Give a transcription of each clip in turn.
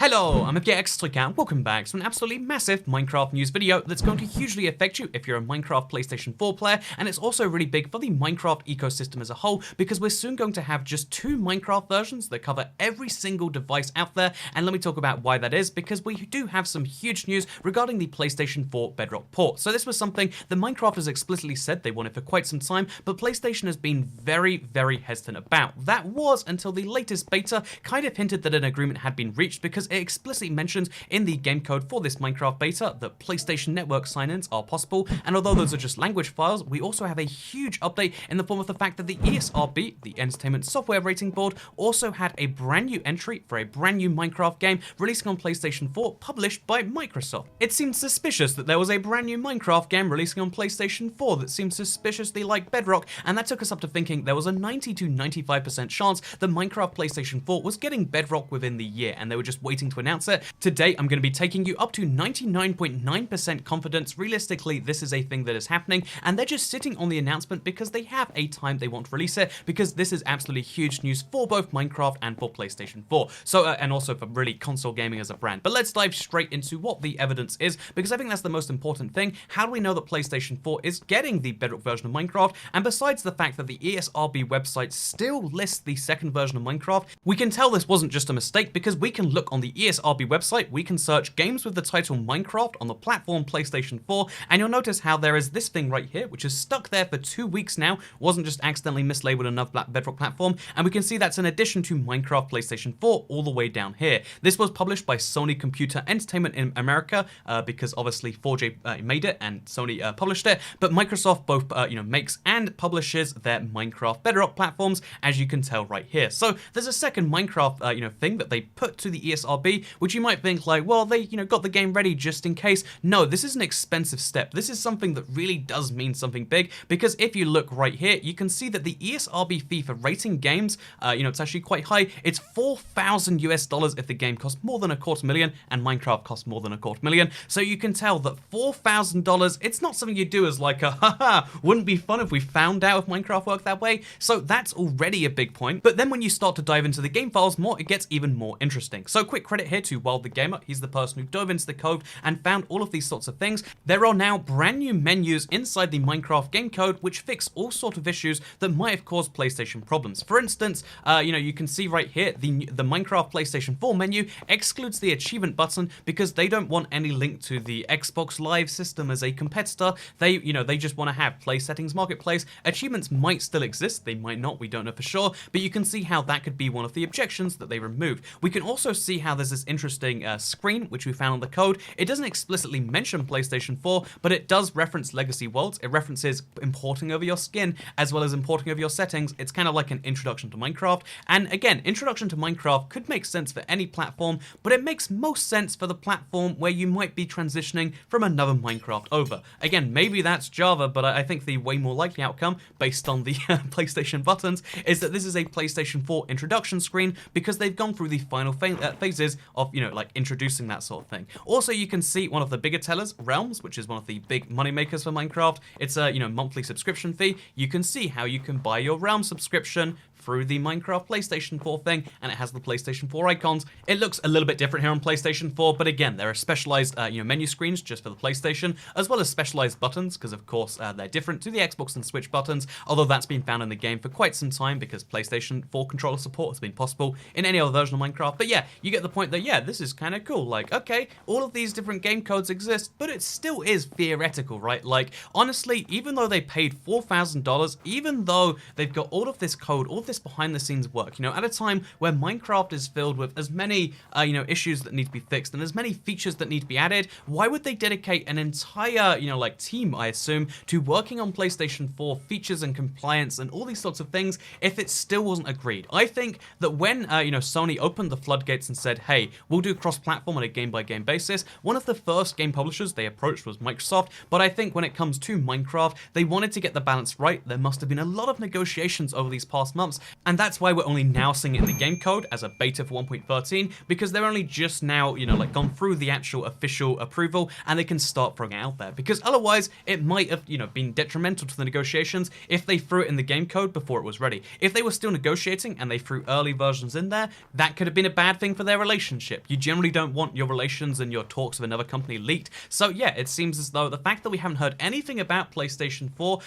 Hello, I'm FGX and welcome back to an absolutely massive Minecraft news video that's going to hugely affect you if you're a Minecraft PlayStation 4 player, and it's also really big for the Minecraft ecosystem as a whole because we're soon going to have just 2 Minecraft versions that cover every single device out there, and let me talk about why that is, because we do have some huge news regarding the PlayStation 4 Bedrock port. So this was something that Minecraft has explicitly said they wanted for quite some time, but PlayStation has been very hesitant about. That was until the latest beta kind of hinted that an agreement had been reached, because it explicitly mentions in the game code for this Minecraft beta that PlayStation Network sign-ins are possible, and although those are just language files, we also have a huge update in the form of the fact that the ESRB, the Entertainment Software Rating Board, also had a brand new entry for a brand new Minecraft game releasing on PlayStation 4 published by Microsoft. It seems suspicious that there was a brand new Minecraft game releasing on PlayStation 4 that seemed suspiciously like Bedrock, and that took us up to thinking there was a 90 to 95% chance that Minecraft PlayStation 4 was getting Bedrock within the year, and they were just waiting to announce it. Today, I'm going to be taking you up to 99.9% confidence. Realistically, this is a thing that is happening, and they're just sitting on the announcement because they have a time they want to release it, because this is absolutely huge news for both Minecraft and for PlayStation 4. So, and also for really console gaming as a brand. But let's dive straight into what the evidence is, because I think that's the most important thing. How do we know that PlayStation 4 is getting the Bedrock version of Minecraft? And besides the fact that the ESRB website still lists the second version of Minecraft, we can tell this wasn't just a mistake because we can look on the ESRB website, we can search games with the title Minecraft on the platform PlayStation 4, and you'll notice how there is this thing right here, which is stuck there for 2 weeks now, wasn't just accidentally mislabeled another Bedrock platform, and we can see that's in addition to Minecraft PlayStation 4 all the way down here. This was published by Sony Computer Entertainment in America, because obviously 4J made it and Sony published it, but Microsoft both makes and publishes their Minecraft Bedrock platforms, as you can tell right here. So there's a second Minecraft thing that they put to the ESRB, which you might think like, well, they got the game ready just in case. No, this is an expensive step. This is something that really does mean something big, because if you look right here, you can see that the ESRB fee for rating games, it's actually quite high. It's $4,000 if the game costs more than $250,000, and Minecraft costs more than $250,000. So you can tell that $4,000, it's not something you do as like a haha, wouldn't be fun if we found out if Minecraft worked that way. So that's already a big point. But then when you start to dive into the game files more, it gets even more interesting. So quick credit here to Wild the Gamer. He's the person who dove into the code and found all of these sorts of things. There are now brand new menus inside the Minecraft game code which fix all sorts of issues that might have caused PlayStation problems. For instance, you can see right here the Minecraft PlayStation 4 menu excludes the achievement button because they don't want any link to the Xbox Live system as a competitor. They just want to have Play Settings Marketplace. Achievements might still exist, they might not, we don't know for sure, but you can see how that could be one of the objections that they removed. We can also see how there's this interesting screen which we found in the code. It doesn't explicitly mention PlayStation 4, but it does reference legacy worlds. It references importing over your skin as well as importing over your settings. It's kind of like an introduction to Minecraft, and again, introduction to Minecraft could make sense for any platform, but it makes most sense for the platform where you might be transitioning from another Minecraft over. Again, maybe that's Java, but I think the way more likely outcome, based on the PlayStation buttons, is that this is a PlayStation 4 introduction screen, because they've gone through the final phases of, like introducing that sort of thing. Also, you can see one of the bigger tellers, Realms, which is one of the big money makers for Minecraft. It's a, monthly subscription fee. You can see how you can buy your Realm subscription through the Minecraft PlayStation 4 thing, and it has the PlayStation 4 icons. It looks a little bit different here on PlayStation 4, but again, there are specialized, menu screens just for the PlayStation, as well as specialized buttons, because of course they're different to the Xbox and Switch buttons, although that's been found in the game for quite some time, because PlayStation 4 controller support has been possible in any other version of Minecraft. But yeah, you get the point that, yeah, this is kind of cool. Like, okay, all of these different game codes exist, but it still is theoretical, right? Like, honestly, even though they paid $4,000, even though they've got all of this code, all of this behind the scenes work, at a time where Minecraft is filled with as many issues that need to be fixed and as many features that need to be added, why would they dedicate an entire team, I assume, to working on PlayStation 4 features and compliance and all these sorts of things if it still wasn't agreed? I think that when Sony opened the floodgates and said, hey, we'll do cross-platform on a game-by-game basis, one of the first game publishers they approached was Microsoft, but I think when it comes to Minecraft, they wanted to get the balance right. There must have been a lot of negotiations over these past months and that's why we're only now seeing it in the game code as a beta for 1.13, because they're only just now, you know, like gone through the actual official approval, and they can start throwing it out there, because otherwise it might have, you know, been detrimental to the negotiations if they threw it in the game code before it was ready. If they were still negotiating and they threw early versions in there, that could have been a bad thing for their relationship. You generally don't want your relations and your talks with another company leaked. So yeah, it seems as though the fact that we haven't heard anything about PlayStation 4,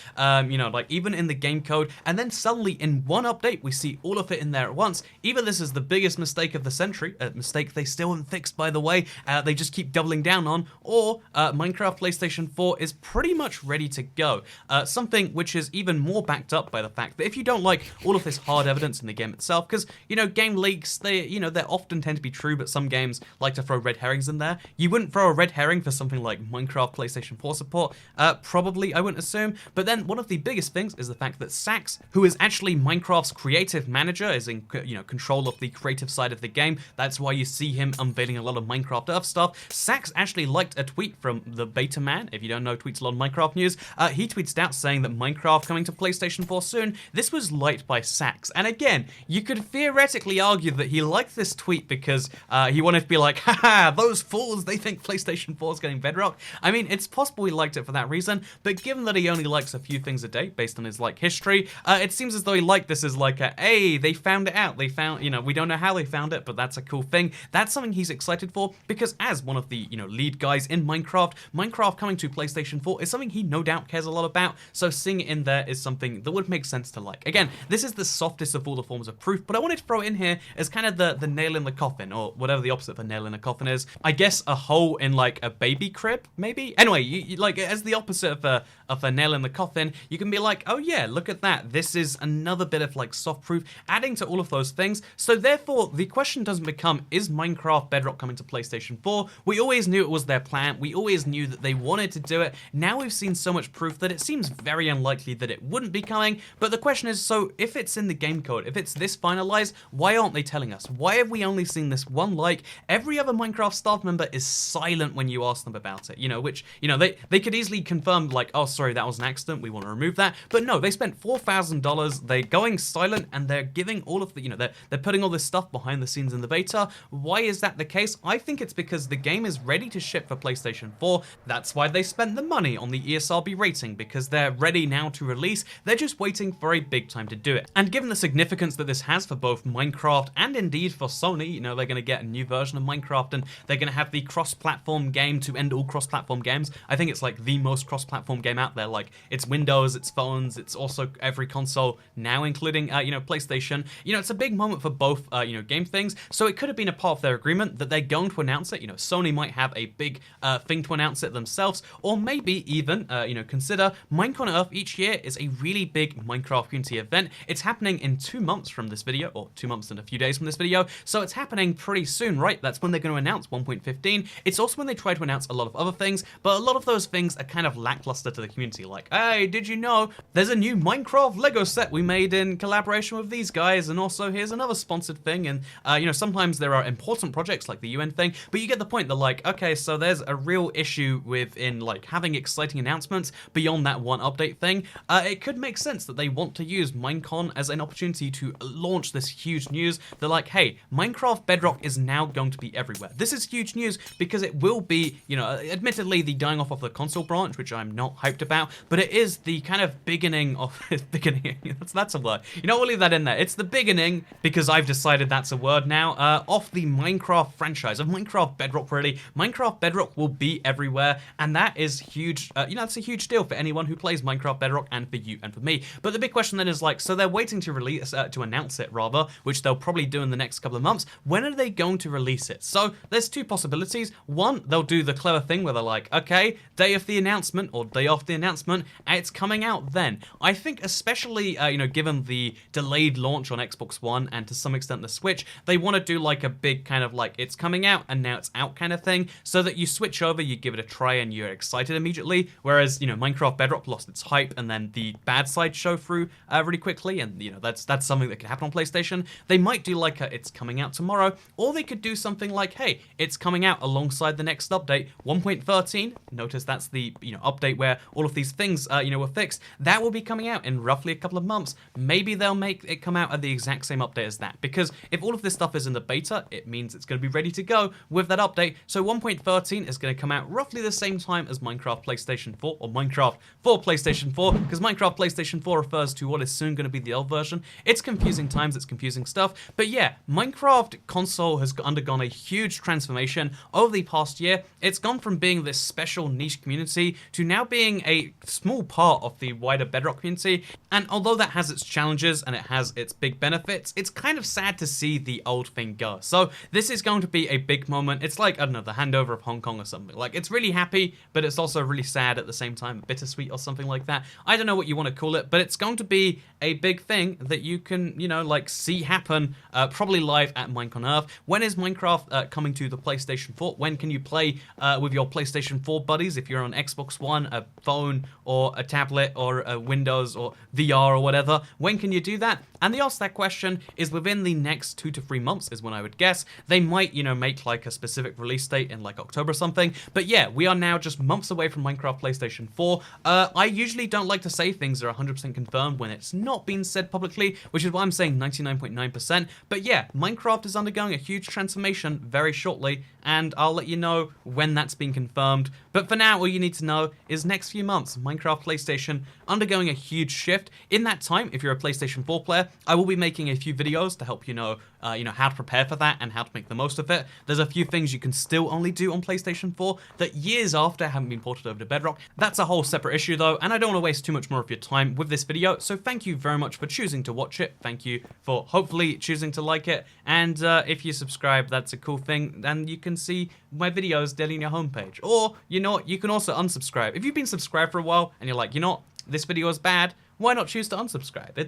you know, like even in the game code, and then suddenly in one update we see all of it in there at once. Either this is the biggest mistake of the century, a mistake they still haven't fixed, by the way, they just keep doubling down on, or Minecraft PlayStation 4 is pretty much ready to go. Something which is even more backed up by the fact that if you don't like all of this hard evidence in the game itself, because, you know, game leaks, they often tend to be true, but some games like to throw red herrings in there. You wouldn't throw a red herring for something like Minecraft PlayStation 4 support, probably, I wouldn't assume. But then one of the biggest things is the fact that Sax, who is actually Minecraft's creative manager, is in, you know, control of the creative side of the game. That's why you see him unveiling a lot of Minecraft Earth stuff. Sax actually liked a tweet from the beta man. If you don't know, tweets a lot of Minecraft news. He tweeted out saying that Minecraft coming to PlayStation 4 soon. This was liked by Sax, and again, you could theoretically argue that he liked this tweet because he wanted to be like, haha, those fools, they think PlayStation 4 is getting Bedrock. I mean, it's possible he liked it for that reason, but given that he only likes a few things a day based on his like history, it seems as though he liked this as like a, hey, they found it out. They found, you know, we don't know how they found it, but that's a cool thing. That's something he's excited for, because as one of the, you know, lead guys in Minecraft, Minecraft coming to PlayStation 4 is something he no doubt cares a lot about, so seeing it in there is something that would make sense to like. Again, this is the softest of all the forms of proof, but I wanted to throw it in here as kind of the nail in the coffin, or whatever the opposite of a nail in a coffin is. I guess a hole in like a baby crib, maybe? Anyway, you like, as the opposite of a nail in the coffin, you can be like, oh yeah, look at that. This is another bit of like soft proof, adding to all of those things. So therefore, the question doesn't become, is Minecraft Bedrock coming to PlayStation 4? We always knew it was their plan. We always knew that they wanted to do it. Now we've seen so much proof that it seems very unlikely that it wouldn't be coming. But the question is, so if it's in the game code, if it's this finalized, why aren't they telling us? Why have we only seen this one like? Every other Minecraft staff member is silent when you ask them about it, you know, which, you know, they could easily confirm like, oh, sorry, that was an accident, we want to remove that. But no, they spent $4,000, they're going silent, and they're giving all of the, you know, they're putting all this stuff behind the scenes in the beta. Why is that the case? I think it's because the game is ready to ship for PlayStation 4. That's why they spent the money on the ESRB rating, because they're ready now to release. They're just waiting for a big time to do it. And given the significance that this has for both Minecraft and indeed for Sony, you know, they're going to get a new version of Minecraft, and they're going to have the cross-platform game to end all cross-platform games. I think it's like the most cross-platform game out there. Like, it's Windows, it's phones, it's also every console now, including, you know, PlayStation. You know, it's a big moment for both, you know, game things. So it could have been a part of their agreement that they're going to announce it. You know, Sony might have a big thing to announce it themselves, or maybe even, you know, consider Minecon Earth each year is a really big Minecraft community event. It's happening in 2 months from this video, or 2 months and a few days from this video, so it's happening pretty soon, right? That's when they're going to announce 1.15. It's also when they try to announce a lot of other things, but a lot of those things are kind of lackluster to the community. Like, hey, did you know there's a new Minecraft Lego set we made in collaboration with these guys, and also here's another sponsored thing. And you know, sometimes there are important projects like the UN thing, but you get the point. They're like, okay, so there's a real issue within like having exciting announcements beyond that one update thing. It could make sense that they want to use Minecon as an opportunity to launch this huge news. They're like, hey, Minecraft Bedrock is now going to be everywhere. This is huge news because it will be, you know, admittedly the dying off of the console branch, which I'm not hyped about, but it is the kind of beginning of beginning. That's a word. You know, we'll leave that in there. It's the beginning, because I've decided that's a word now, of the Minecraft franchise, of Minecraft Bedrock, really. Minecraft Bedrock will be everywhere, and that is huge. You know, it's a huge deal for anyone who plays Minecraft Bedrock, and for you and for me. But the big question then is like, so they're waiting to release, to announce it rather, which they'll probably do in the next couple of months. When are they going to release it? So there's two possibilities. One, they'll do the clever thing where they're like, okay, day of the announcement or day after the announcement, it's coming out then. I think especially, you know, given the delayed launch on Xbox One and to some extent the Switch, they want to do like a big kind of like, it's coming out and now it's out kind of thing, so that you switch over, you give it a try, and you're excited immediately. Whereas, you know, Minecraft Bedrock lost its hype, and then the bad side show through really quickly, and you know, that's something that could happen on PlayStation. They might do like a, it's coming out tomorrow, or they could do something like, hey, it's coming out alongside the next update, 1.13. Notice that's the, you know, update where all of these things, you know, were fixed. That will be coming out in roughly a couple of months. Maybe they'll they'll make it come out at the exact same update as that, because if all of this stuff is in the beta, it means it's going to be ready to go with that update. So 1.13 is going to come out roughly the same time as Minecraft PlayStation 4, or Minecraft for PlayStation 4, because Minecraft PlayStation 4 refers to what is soon going to be the old version. It's confusing times, it's confusing stuff, but yeah, Minecraft console has undergone a huge transformation over the past year. It's gone from being this special niche community to now being a small part of the wider Bedrock community, and although that has its challenges and it has its big benefits, it's kind of sad to see the old thing go. So this is going to be a big moment. It's like, I don't know, the handover of Hong Kong or something. Like, it's really happy, but it's also really sad at the same time, bittersweet or something like that. I don't know what you want to call it, but it's going to be a big thing that you can, you know, like, see happen probably live at Minecraft on Earth. When is Minecraft coming to the PlayStation 4? When can you play with your PlayStation 4 buddies if you're on Xbox One, a phone, or a tablet, or a Windows, or VR, or whatever? When can you do that? And the answer to that question is within the next 2 to 3 months is when I would guess. They might, you know, make like a specific release date in like October or something. But yeah, we are now just months away from Minecraft PlayStation 4. I usually don't like to say things are 100% confirmed when it's not been said publicly, which is why I'm saying 99.9%. But yeah, Minecraft is undergoing a huge transformation very shortly, and I'll let you know when that's been confirmed. But for now, all you need to know is next few months, Minecraft PlayStation undergoing a huge shift. In that time, if you're a PlayStation 4 player, I will be making a few videos to help you know how to prepare for that and how to make the most of it. There's a few things you can still only do on PlayStation 4 that years after haven't been ported over to Bedrock. That's a whole separate issue though, and I don't want to waste too much more of your time with this video, so thank you very much for choosing to watch it. Thank you for hopefully choosing to like it, and if you subscribe, that's a cool thing, and you can see my videos daily on your homepage. Or, you know what, you can also unsubscribe. If you've been subscribed for a while and you're like, you know what, this video is bad, why not choose to unsubscribe?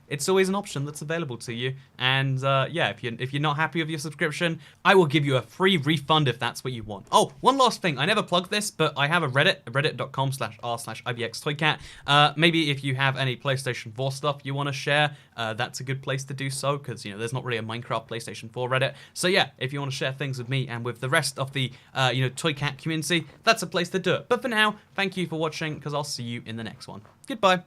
It's always an option that's available to you. And yeah, if you're not happy with your subscription, I will give you a free refund if that's what you want. Oh, one last thing, I never plugged this, but I have a Reddit, reddit.com/r/ibxtoycat. Maybe if you have any PlayStation 4 stuff you want to share, that's a good place to do so, because you know there's not really a Minecraft PlayStation 4 Reddit. So yeah, if you want to share things with me and with the rest of the Toycat community, that's a place to do it. But for now, thank you for watching, because I'll see you in the next one. Goodbye.